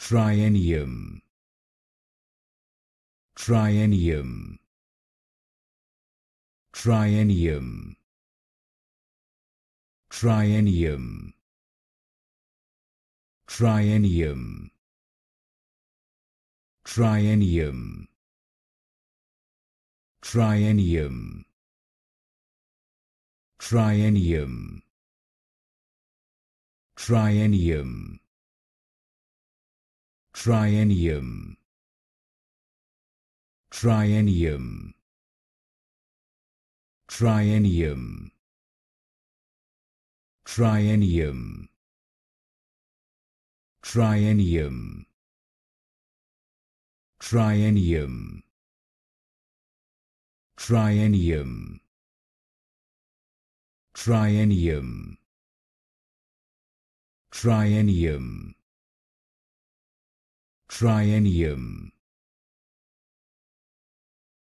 Triennium, Triennium, Triennium, Triennium, Triennium, Triennium, Triennium, Triennium, Triennium, Triennium, Triennium, Triennium, Triennium, Triennium, Triennium, Triennium, Triennium, Triennium, Triennium,